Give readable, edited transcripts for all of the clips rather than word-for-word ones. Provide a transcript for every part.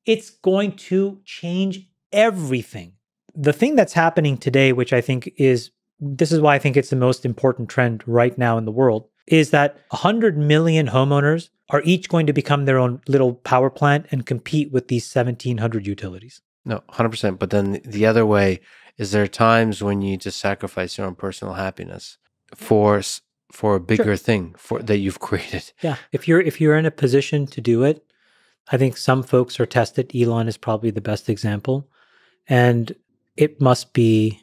it's going to change everything. The thing that's happening today, which I think this is why I think it's the most important trend right now in the world, is that 100 million homeowners are each going to become their own little power plant and compete with these 1,700 utilities. No, 100%. But then the other way is there are times when you just sacrifice your own personal happiness for a bigger thing that you've created. Yeah. If you're in a position to do it, I think some folks are tested. Elon is probably the best example. And it must be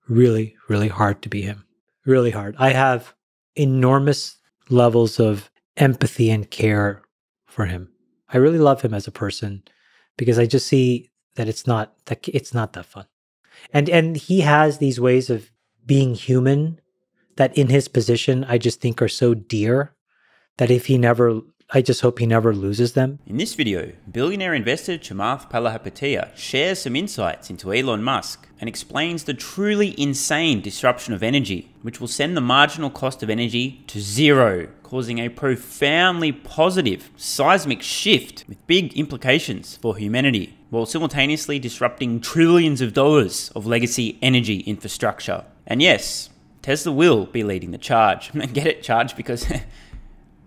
really, really hard to be him. Really hard. I have enormous levels of empathy and care for him. I really love him as a person because I just see that it's not that fun. And he has these ways of being human that in his position I just think are so dear that I just hope he never loses them. In this video, billionaire investor Chamath Palihapitiya shares some insights into Elon Musk and explains the truly insane disruption of energy, which will send the marginal cost of energy to zero, causing a profoundly positive seismic shift with big implications for humanity, while simultaneously disrupting trillions of dollars of legacy energy infrastructure. And yes, Tesla will be leading the charge. Get it, charge, because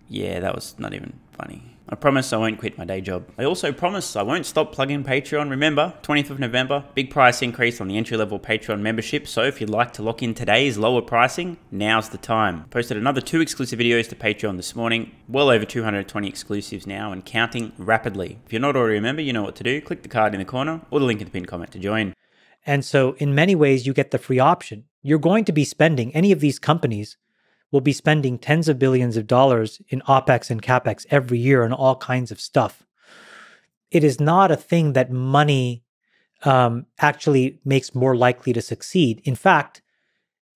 yeah, that was not even funny. I promise I won't quit my day job. I also promise I won't stop plugging Patreon. Remember, 20th of November, big price increase on the entry-level Patreon membership. So if you'd like to lock in today's lower pricing, now's the time. Posted another 2 exclusive videos to Patreon this morning. Well over 220 exclusives now and counting rapidly. If you're not already a member, you know what to do. Click the card in the corner or the link in the pinned comment to join. And so in many ways, you get the free option. You're going to be spending, any of these companies will be spending tens of billions of dollars in OpEx and CapEx every year on all kinds of stuff. It is not a thing that money actually makes more likely to succeed. In fact,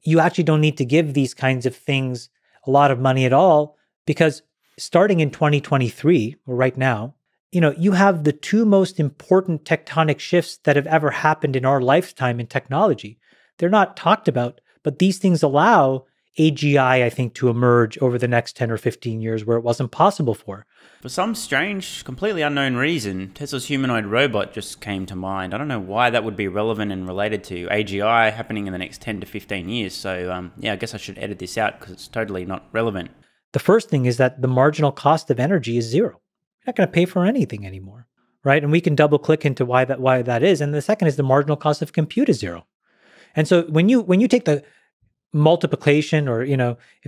you actually don't need to give these kinds of things a lot of money at all, because starting in 2023, or right now, you have the 2 most important tectonic shifts that have ever happened in our lifetime in technology. They're not talked about, but these things allow AGI, I think, to emerge over the next 10 or 15 years where it wasn't possible for. For some strange, completely unknown reason, Tesla's humanoid robot just came to mind. I don't know why that would be relevant and related to AGI happening in the next 10 to 15 years. So yeah, I guess I should edit this out because it's totally not relevant. The first thing is that the marginal cost of energy is zero. You're not going to pay for anything anymore, right? And we can double click into why that is. And the second is the marginal cost of compute is zero. And so when you take the multiplication, or, if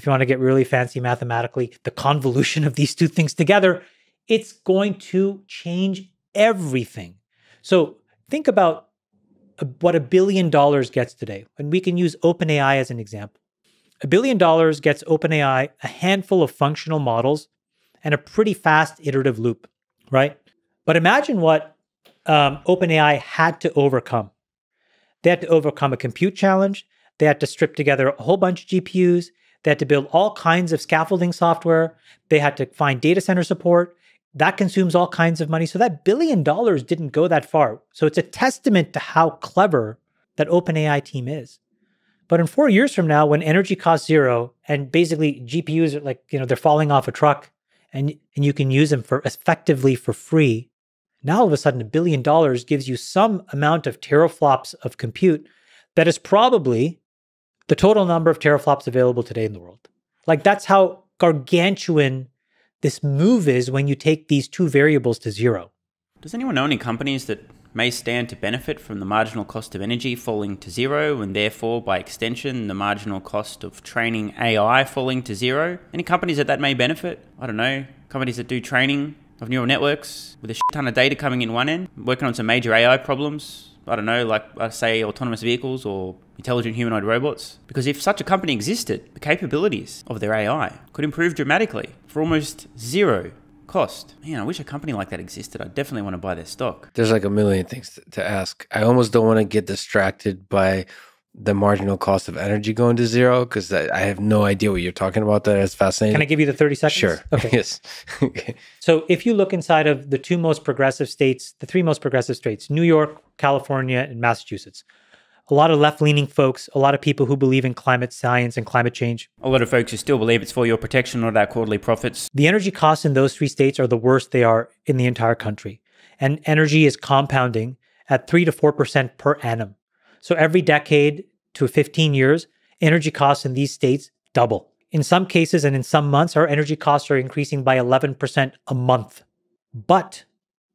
you want to get really fancy mathematically, the convolution of these 2 things together, it's going to change everything. So think about what $1 billion gets today. And we can use OpenAI as an example. $1 billion gets OpenAI a handful of functional models and a pretty fast iterative loop, right? But imagine what OpenAI had to overcome. They had to overcome a compute challenge. They had to strip together a whole bunch of GPUs. They had to build all kinds of scaffolding software. They had to find data center support. That consumes all kinds of money. So that $1 billion didn't go that far. So it's a testament to how clever that OpenAI team is. But in 4 years from now, when energy costs zero and basically GPUs are like, they're falling off a truck and you can use them effectively for free, now all of a sudden $1 billion gives you some amount of teraflops of compute that is probably the total number of teraflops available today in the world. Like, that's how gargantuan this move is when you take these 2 variables to zero. Does anyone know any companies that may stand to benefit from the marginal cost of energy falling to zero, and therefore, by extension, the marginal cost of training AI falling to zero? Any companies that may benefit? I don't know, companies that do training of neural networks with a shit ton of data coming in one end, working on some major AI problems. I don't know, like say autonomous vehicles or intelligent humanoid robots. Because if such a company existed, the capabilities of their AI could improve dramatically for almost zero cost. Man, I wish a company like that existed. I definitely want to buy their stock. There's like a million things to ask. I almost don't want to get distracted by the marginal cost of energy going to zero, because I have no idea what you're talking about. That is fascinating. Can I give you the 30 seconds? Sure. Okay. Yes. Okay. So if you look inside of the 2 most progressive states, the 3 most progressive states, New York, California, and Massachusetts, a lot of left-leaning folks, a lot of people who believe in climate science and climate change. A lot of folks who still believe it's for your protection, not our quarterly profits. The energy costs in those 3 states are the worst they are in the entire country. and energy is compounding at 3 to 4% per annum. So every decade to 15 years, energy costs in these states double. In some cases and in some months, our energy costs are increasing by 11% a month. But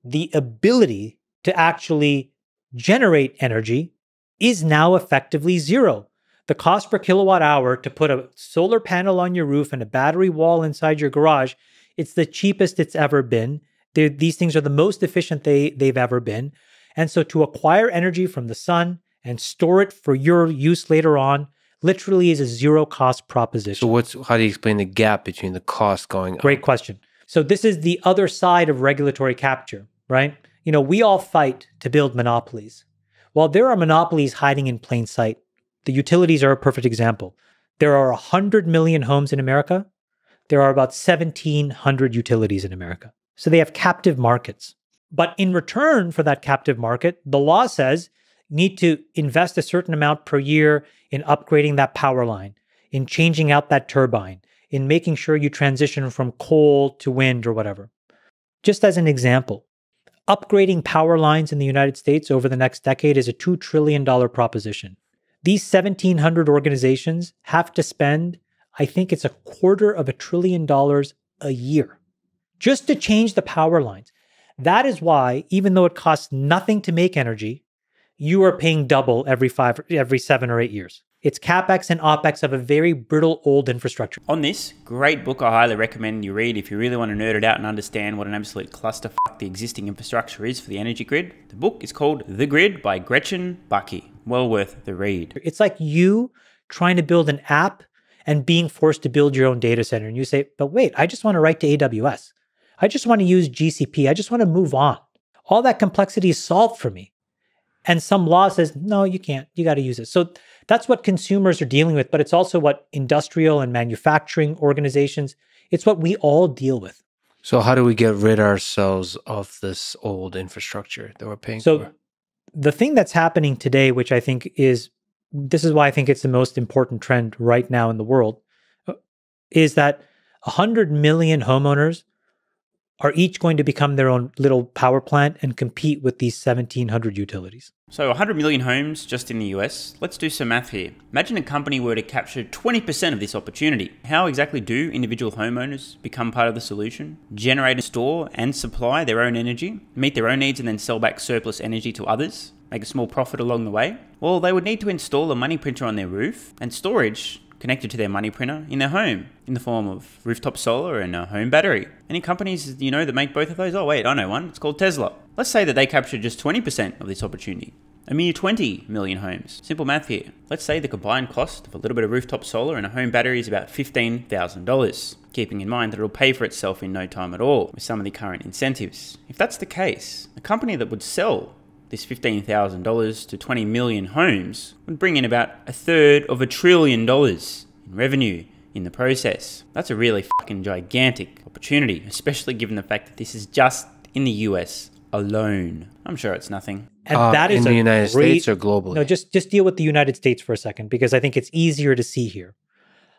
the ability to actually generate energy is now effectively zero. The cost per kilowatt hour to put a solar panel on your roof and a battery wall inside your garage, it's the cheapest it's ever been. These things are the most efficient they've ever been. And so to acquire energy from the sun and store it for your use later on literally is a zero cost proposition. So how do you explain the gap between the cost going up? Great question. So this is the other side of regulatory capture, right? We all fight to build monopolies. Well, there are monopolies hiding in plain sight. The utilities are a perfect example. There are 100 million homes in America. There are about 1,700 utilities in America. So they have captive markets. But in return for that captive market, the law says you need to invest a certain amount per year in upgrading that power line, in changing out that turbine, in making sure you transition from coal to wind or whatever. Just as an example, upgrading power lines in the United States over the next decade is a $2 trillion proposition. These 1,700 organizations have to spend, I think it's $250 billion a year just to change the power lines. That is why, even though it costs nothing to make energy, you are paying double every 7 or 8 years. It's CapEx and OpEx of a very brittle old infrastructure. On this, great book I highly recommend you read if you really want to nerd it out and understand what an absolute clusterfuck the existing infrastructure is for the energy grid. The book is called The Grid by Gretchen Bucky. Well worth the read. It's like you trying to build an app and being forced to build your own data center. And you say, but wait, I just want to write to AWS. I just want to use GCP. I just want to move on. All that complexity is solved for me. And some law says, no, you can't. You got to use it. So that's what consumers are dealing with, but it's also what industrial and manufacturing organizations, it's what we all deal with. So how do we get rid ourselves of this old infrastructure that we're paying for? So the thing that's happening today, which I think this is why I think it's the most important trend right now in the world, is that 100 million homeowners are each going to become their own little power plant and compete with these 1,700 utilities. So 100 million homes just in the US. Let's do some math here. Imagine a company were to capture 20% of this opportunity. How exactly do individual homeowners become part of the solution? Generate, store, and supply their own energy, meet their own needs, and then sell back surplus energy to others? Make a small profit along the way? Well, they would need to install a money printer on their roof and storage connected to their money printer in their home in the form of rooftop solar and a home battery. Any companies that make both of those? Oh wait, I know one. It's called Tesla. Let's say that they captured just 20% of this opportunity. A mere 20 million homes. Simple math here. Let's say the combined cost of a little bit of rooftop solar and a home battery is about $15,000, keeping in mind that it'll pay for itself in no time at all with some of the current incentives. If that's the case, a company that would sell this $15,000 to 20 million homes would bring in about $1/3 of $1 trillion in revenue in the process. That's a really fucking gigantic opportunity, especially given the fact that this is just in the US alone. I'm sure it's nothing. And that is in the United States or globally? No, just deal with the United States for a second, because I think it's easier to see here.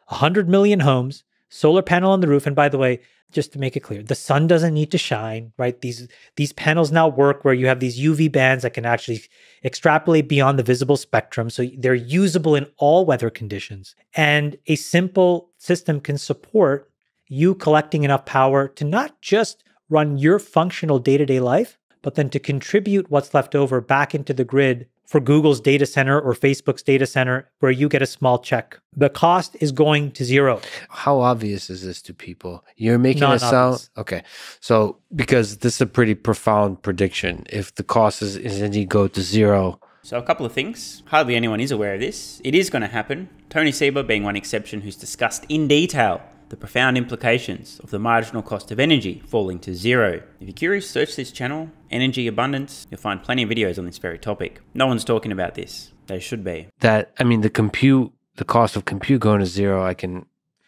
100 million homes, solar panel on the roof. And by the way, just to make it clear, the sun doesn't need to shine, right? These panels now work where you have these UV bands that can actually extrapolate beyond the visible spectrum. So they're usable in all weather conditions. And a simple system can support you collecting enough power to not just run your functional day-to-day life, but then to contribute what's left over back into the grid for Google's data center or Facebook's data center, where you get a small check. The cost is going to zero. How obvious is this to people? You're making Not it sound... obvious. Okay. So, because this is a pretty profound prediction. If the cost is indeed go to zero... So a couple of things. Hardly anyone is aware of this. It is going to happen. Tony Seba being one exception, who's discussed in detail the profound implications of the marginal cost of energy falling to zero. If you're curious, search this channel, Energy Abundance. You'll find plenty of videos on this very topic. No one's talking about this. They should be. The cost of compute going to zero,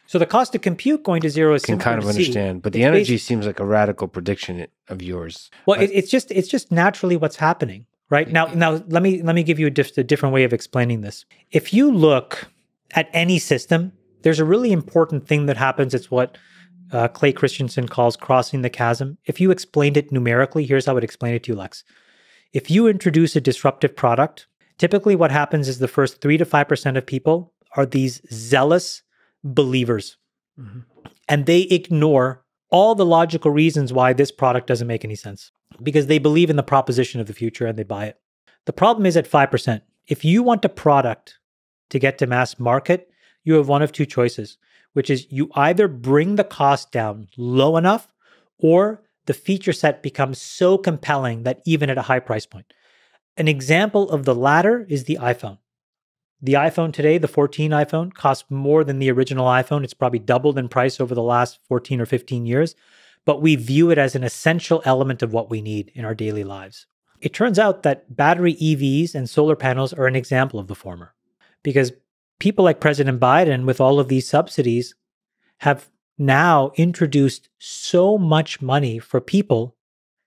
So the cost of compute going to zero is can kind of understand, but the energy seems like a radical prediction of yours. Well, it's just naturally what's happening, right? Now let me give you a different way of explaining this. If you look at any system, there's a really important thing that happens. It's what Clay Christensen calls crossing the chasm. If you explained it numerically, here's how I would explain it to you, Lex. If you introduce a disruptive product, typically what happens is the first 3 to 5% of people are these zealous believers. Mm-hmm. And they ignore all the logical reasons why this product doesn't make any sense because they believe in the proposition of the future and they buy it. The problem is at 5%. If you want a product to get to mass market, you have one of two choices, which is you either bring the cost down low enough or the feature set becomes so compelling that even at a high price point. An example of the latter is the iPhone. The iPhone today, the 14 iPhone, costs more than the original iPhone. It's probably doubled in price over the last 14 or 15 years, but we view it as an essential element of what we need in our daily lives. It turns out that battery EVs and solar panels are an example of the former, because people like President Biden, with all of these subsidies, have now introduced so much money for people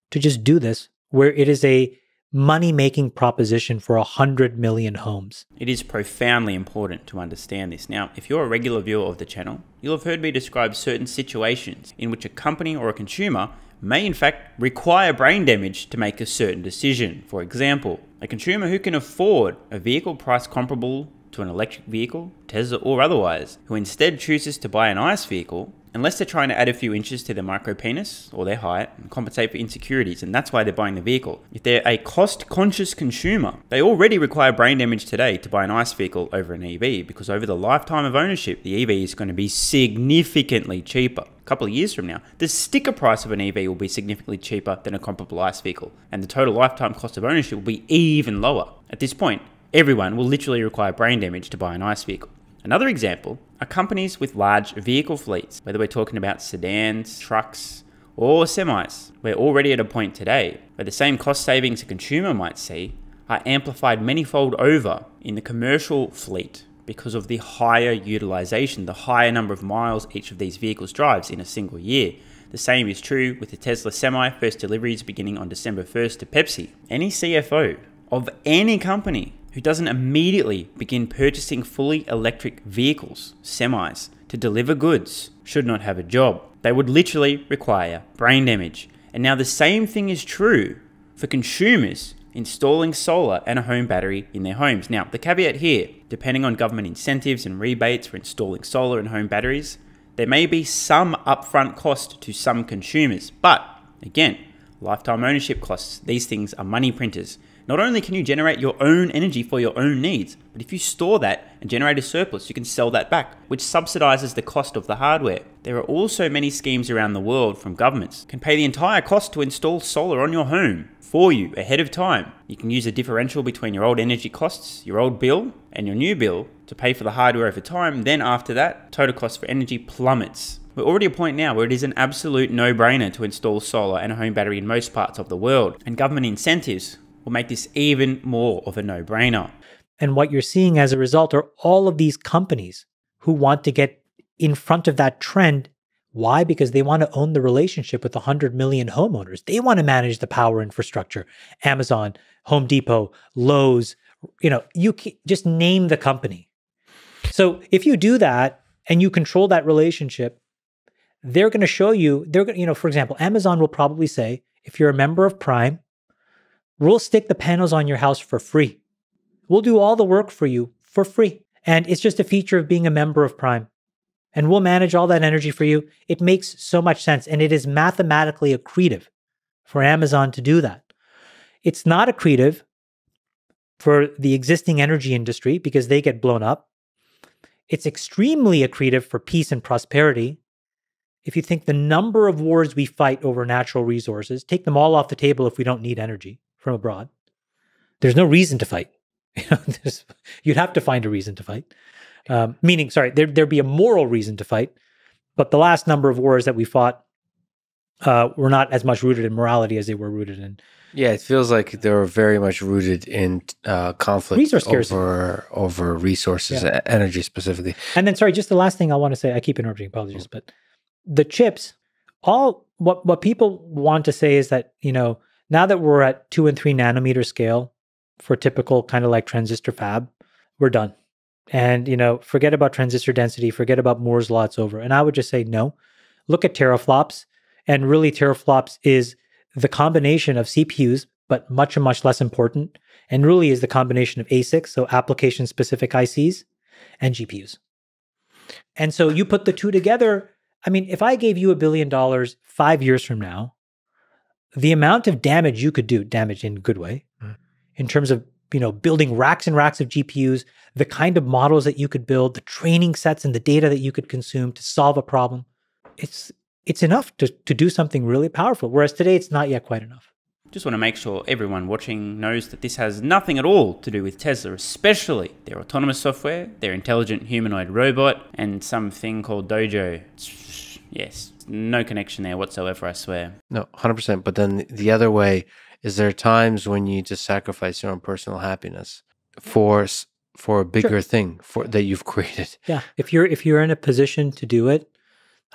to just do this, where it is a money-making proposition for 100 million homes. It is profoundly important to understand this. Now, if you're a regular viewer of the channel, you'll have heard me describe certain situations in which a company or a consumer may in fact require brain damage to make a certain decision. For example, a consumer who can afford a vehicle price comparable to an electric vehicle, Tesla or otherwise, who instead chooses to buy an ICE vehicle, unless they're trying to add a few inches to their micropenis or their height and compensate for insecurities, and that's why they're buying the vehicle. If they're a cost-conscious consumer, they already require brain damage today to buy an ICE vehicle over an EV, because over the lifetime of ownership, the EV is going to be significantly cheaper. A couple of years from now, the sticker price of an EV will be significantly cheaper than a comparable ICE vehicle, and the total lifetime cost of ownership will be even lower. At this point, everyone will literally require brain damage to buy an ICE vehicle. Another example are companies with large vehicle fleets, whether we're talking about sedans, trucks, or semis. We're already at a point today where the same cost savings a consumer might see are amplified manyfold over in the commercial fleet because of the higher utilization, the higher number of miles each of these vehicles drives in a single year. The same is true with the Tesla Semi, first deliveries beginning on December 1st to Pepsi. Any CFO of any company who doesn't immediately begin purchasing fully electric vehicles, semis, to deliver goods should not have a job. They would literally require brain damage. And now the same thing is true for consumers installing solar and a home battery in their homes. Now, the caveat here, depending on government incentives and rebates for installing solar and home batteries, there may be some upfront cost to some consumers. But again, lifetime ownership costs, these things are money printers. Not only can you generate your own energy for your own needs, but if you store that and generate a surplus, you can sell that back, which subsidizes the cost of the hardware. There are also many schemes around the world from governments can pay the entire cost to install solar on your home for you ahead of time. You can use a differential between your old energy costs, your old bill, and your new bill to pay for the hardware over time. Then after that, total cost for energy plummets. We're already at a point now where it is an absolute no-brainer to install solar and a home battery in most parts of the world, and government incentives will make this even more of a no-brainer. And what you're seeing as a result are all of these companies who want to get in front of that trend. Why? Because they want to own the relationship with 100 million homeowners. They want to manage the power infrastructure. Amazon, Home Depot, Lowe's, you can just name the company. So if you do that and you control that relationship, they're going to show you, for example, Amazon will probably say, if you're a member of Prime, we'll stick the panels on your house for free. We'll do all the work for you for free. And it's just a feature of being a member of Prime. And we'll manage all that energy for you. It makes so much sense. And it is mathematically accretive for Amazon to do that. It's not accretive for the existing energy industry because they get blown up. It's extremely accretive for peace and prosperity. If you think the number of wars we fight over natural resources, take them all off the table if we don't need energy from abroad. There's no reason to fight. You'd have to find a reason to fight. There'd be a moral reason to fight. But the last number of wars that we fought were not as much rooted in morality as they were rooted in. Yeah, it feels like they were very much rooted in conflict over resources, energy specifically. And then, just the last thing I want to say, I keep interrupting, apologies, but the chips, what people want to say is that, now that we're at 2 and 3 nanometer scale for typical kind of like transistor fab, we're done. And, forget about transistor density, forget about Moore's law, it's over. And I would just say, no, look at teraflops, and really teraflops is the combination of CPUs, but much, much less important, and really is the combination of ASICs, so application-specific ICs, and GPUs. And so you put the two together. I mean, if I gave you $1 billion 5 years from now, the amount of damage you could do, damage in a good way, in terms of building racks and racks of GPUs, the kind of models that you could build, the training sets and the data that you could consume to solve a problem, it's enough to do something really powerful. Whereas today, it's not yet quite enough. Just want to make sure everyone watching knows that this has nothing at all to do with Tesla, especially their autonomous software, their intelligent humanoid robot, and something called Dojo. Yes, no connection there whatsoever, I swear. No, 100%. But then the other way is there are times when you just sacrifice your own personal happiness for a bigger thing that you've created. Yeah, if you're in a position to do it,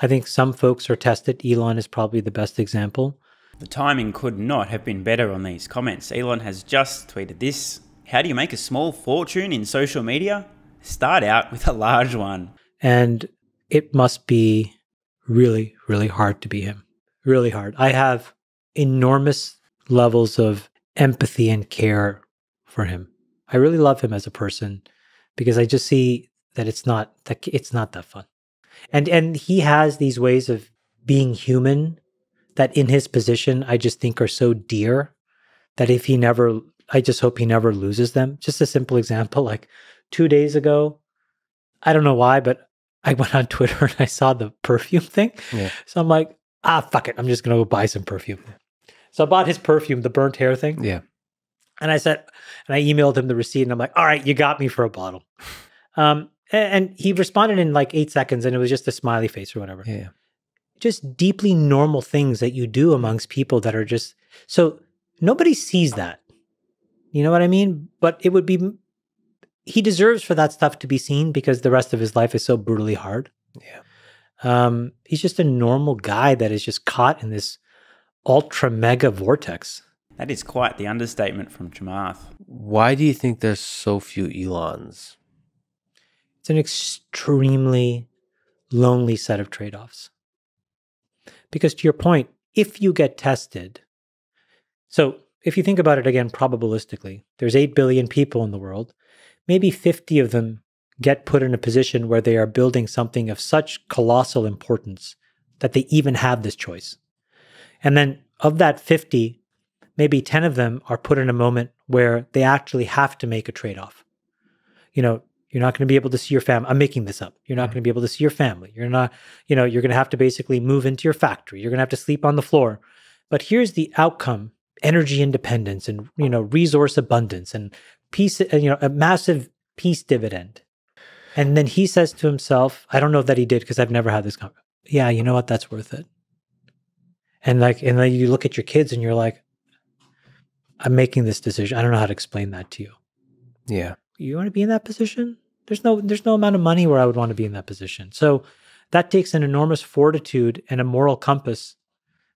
I think some folks are tested. Elon is probably the best example. The timing could not have been better on these comments. Elon has just tweeted this. How do you make a small fortune in social media? Start out with a large one. And it must be really, really hard to be him. Really hard. I have enormous levels of empathy and care for him. I really love him as a person because I just see that it's not that fun. And he has these ways of being human that in his position, I just think are so dear that I just hope he never loses them. Just a simple example, like 2 days ago, I don't know why, but I went on Twitter and I saw the perfume thing. Yeah. So I'm like, fuck it. I'm just going to go buy some perfume. So I bought his perfume, the burnt hair thing. Yeah. And I emailed him the receipt and I'm like, all right, you got me for a bottle. And he responded in like 8 seconds and it was just a smiley face or whatever. Yeah. Just deeply normal things that you do amongst people that are just, so nobody sees that. You know what I mean? But he deserves for that stuff to be seen because the rest of his life is so brutally hard. Yeah. He's just a normal guy that is just caught in this ultra mega vortex. That is quite the understatement from Chamath. Why do you think there's so few Elons? It's an extremely lonely set of trade-offs. Because to your point, if you get tested, so if you think about it again, probabilistically, there's 8 billion people in the world, maybe 50 of them get put in a position where they are building something of such colossal importance that they even have this choice. And then of that 50, maybe 10 of them are put in a moment where they actually have to make a trade-off. You're not going to be able to see your family. I'm making this up. You're not going to be able to see your family. You're not, you're going to have to basically move into your factory. You're going to have to sleep on the floor. But here's the outcome: energy independence and, resource abundance and peace, a massive peace dividend. And then he says to himself, I don't know that he did because I've never had this conversation. Yeah, you know what? That's worth it. And then you look at your kids and you're like, I'm making this decision. I don't know how to explain that to you. Yeah. You want to be in that position? There's no amount of money where I would want to be in that position. So that takes an enormous fortitude and a moral compass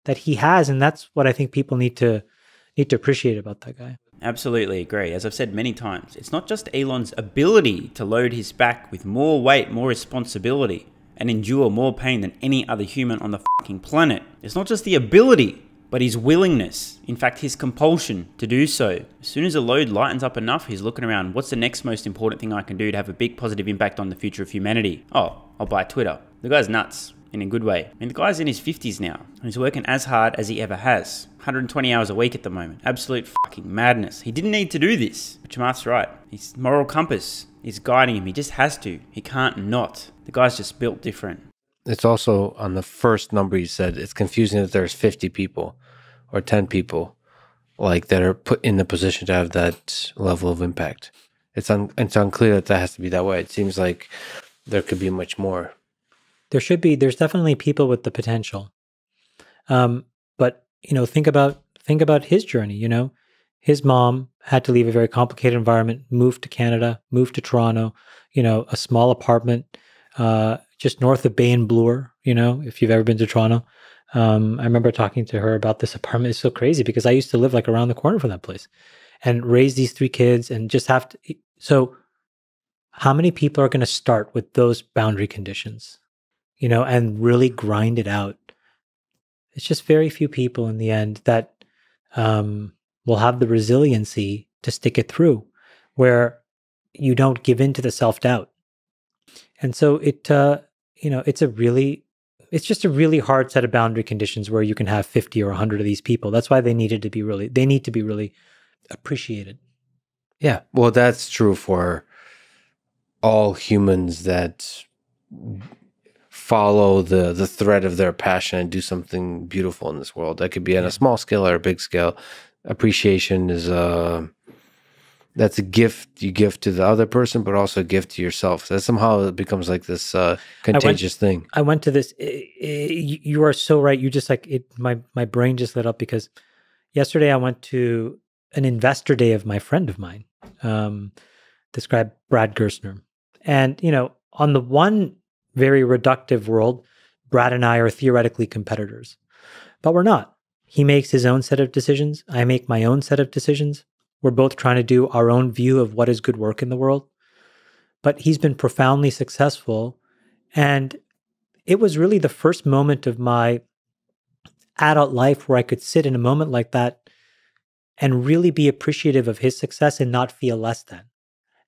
that he has. And that's what I think people need to appreciate about that guy. Absolutely agree. As I've said many times, it's not just Elon's ability to load his back with more weight, more responsibility, and endure more pain than any other human on the fucking planet. It's not just the ability, but his willingness, in fact his compulsion to do so. As soon as a load lightens up enough, he's looking around, what's the next most important thing I can do to have a big positive impact on the future of humanity? Oh, I'll buy Twitter. The guy's nuts, in a good way. I mean, the guy's in his 50s now, and he's working as hard as he ever has. 120 hours a week at the moment. Absolute fucking madness. He didn't need to do this. But Chamath's right. His moral compass is guiding him. He just has to. He can't not. The guy's just built different. It's also on the first number you said, it's confusing that there's 50 people or 10 people like that are put in the position to have that level of impact. It's unclear that has to be that way. It seems like there could be much more. There's definitely people with the potential. But think about his journey, his mom had to leave a very complicated environment, moved to Canada, moved to Toronto, a small apartment, just north of Bay and Bloor, if you've ever been to Toronto. I remember talking to her about this apartment. It's so crazy because I used to live like around the corner from that place and raise these 3 kids and just have to. So how many people are going to start with those boundary conditions? and really grind it out. It's just very few people in the end that will have the resiliency to stick it through, where you don't give in to the self-doubt. And so it's just a really hard set of boundary conditions where you can have 50 or 100 of these people. That's why they need to be really appreciated. Yeah. Well, that's true for all humans that follow the thread of their passion and do something beautiful in this world. That could be on a small scale or a big scale. Appreciation is that's a gift you give to the other person, but also a gift to yourself. That somehow it becomes like this contagious thing. I went to this. You are so right. You just my brain just lit up because yesterday I went to an investor day of my friend of mine, this guy, Brad Gerstner. And, on the one very reductive world, Brad and I are theoretically competitors, but we're not. He makes his own set of decisions. I make my own set of decisions. We're both trying to do our own view of what is good work in the world. But he's been profoundly successful. And it was really the first moment of my adult life where I could sit in a moment like that and really be appreciative of his success and not feel less than.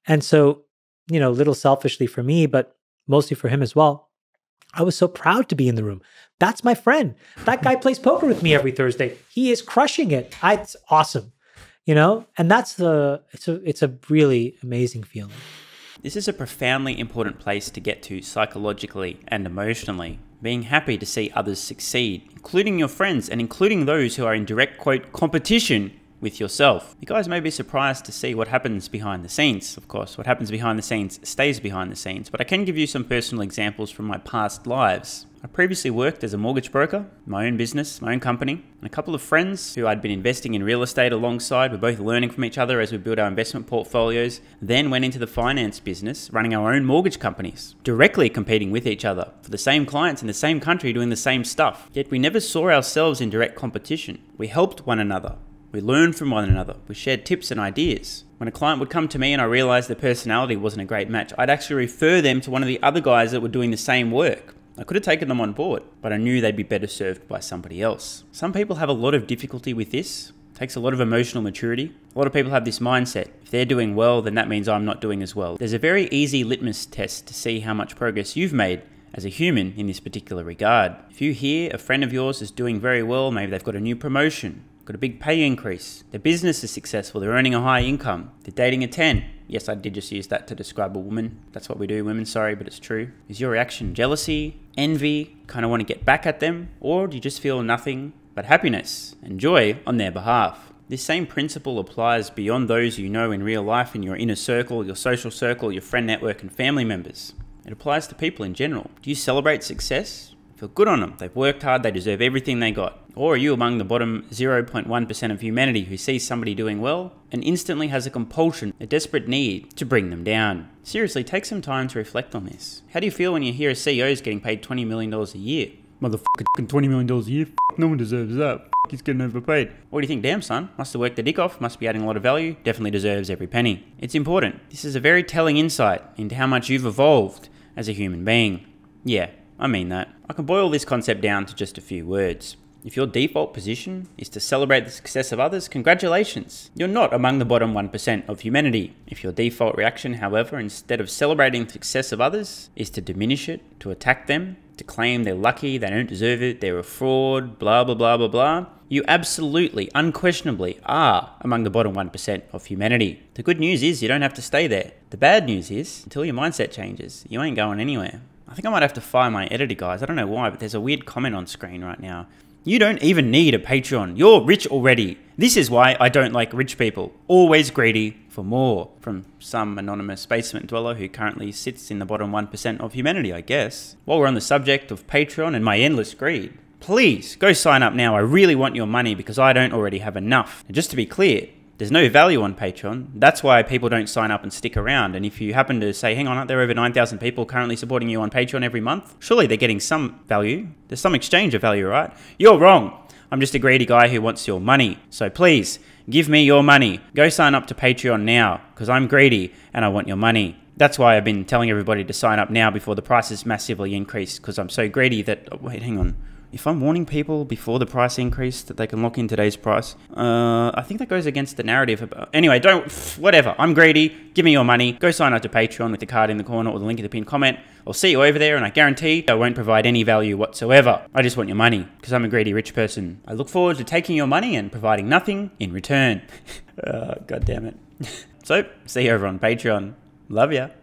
And so, little selfishly for me, but mostly for him as well, I was so proud to be in the room. That's my friend. That guy plays poker with me every Thursday. He is crushing it. It's awesome. And that's it's a really amazing feeling. This is a profoundly important place to get to psychologically and emotionally. Being happy to see others succeed, including your friends and including those who are in direct quote competition with yourself. You guys may be surprised to see what happens behind the scenes. Of course, what happens behind the scenes stays behind the scenes, but I can give you some personal examples from my past lives. I previously worked as a mortgage broker, my own business, my own company, and a couple of friends who I'd been investing in real estate alongside were both learning from each other as we built our investment portfolios, then went into the finance business, running our own mortgage companies, directly competing with each other for the same clients in the same country doing the same stuff. Yet we never saw ourselves in direct competition. We helped one another. We learned from one another. We shared tips and ideas. When a client would come to me and I realized their personality wasn't a great match, I'd actually refer them to one of the other guys that were doing the same work. I could have taken them on board, but I knew they'd be better served by somebody else. Some people have a lot of difficulty with this. It takes a lot of emotional maturity. A lot of people have this mindset. If they're doing well, then that means I'm not doing as well. There's a very easy litmus test to see how much progress you've made as a human in this particular regard. If you hear a friend of yours is doing very well, maybe they've got a new promotion, got a big pay increase, their business is successful, they're earning a high income, they're dating a 10. Yes, I did just use that to describe a woman. That's what we do, women, sorry, but it's true. Is your reaction jealousy, envy, kind of want to get back at them? Or do you just feel nothing but happiness and joy on their behalf? This same principle applies beyond those you know in real life, in your inner circle, your social circle, your friend network and family members. It applies to people in general. Do you celebrate success? Feel good on them. They've worked hard, they deserve everything they got. Or are you among the bottom 0.1% of humanity who sees somebody doing well and instantly has a compulsion, a desperate need to bring them down? Seriously, take some time to reflect on this. How do you feel when you hear a CEO is getting paid $20 million a year? Motherfucking $20 million a year? No one deserves that. He's getting overpaid. What do you think? Damn, son. Must have worked the dick off. Must be adding a lot of value. Definitely deserves every penny. It's important. This is a very telling insight into how much you've evolved as a human being. Yeah, I mean that. I can boil this concept down to just a few words. If your default position is to celebrate the success of others, congratulations. You're not among the bottom 1% of humanity. If your default reaction, however, instead of celebrating the success of others, is to diminish it, to attack them, to claim they're lucky, they don't deserve it, they're a fraud, blah, blah, blah, blah, blah, you absolutely, unquestionably are among the bottom 1% of humanity. The good news is you don't have to stay there. The bad news is, until your mindset changes, you ain't going anywhere. I think I might have to fire my editor, guys. I don't know why, but there's a weird comment on screen right now. You don't even need a Patreon. You're rich already. This is why I don't like rich people. Always greedy for more. From some anonymous basement dweller who currently sits in the bottom 1% of humanity, I guess. While we're on the subject of Patreon and my endless greed, please go sign up now. I really want your money because I don't already have enough. And just to be clear, there's no value on Patreon. That's why people don't sign up and stick around. And if you happen to say, hang on, aren't there over 9,000 people currently supporting you on Patreon every month? Surely they're getting some value. There's some exchange of value, right? You're wrong. I'm just a greedy guy who wants your money. So please, give me your money. Go sign up to Patreon now because I'm greedy and I want your money. That's why I've been telling everybody to sign up now before the prices massively increase, because I'm so greedy that, oh, wait, hang on. If I'm warning people before the price increase that they can lock in today's price, I think that goes against the narrative. Anyway, whatever. I'm greedy. Give me your money. Go sign up to Patreon with the card in the corner or the link in the pinned comment. I'll see you over there, and I guarantee I won't provide any value whatsoever. I just want your money because I'm a greedy rich person. I look forward to taking your money and providing nothing in return. God damn it. So, see you over on Patreon. Love ya.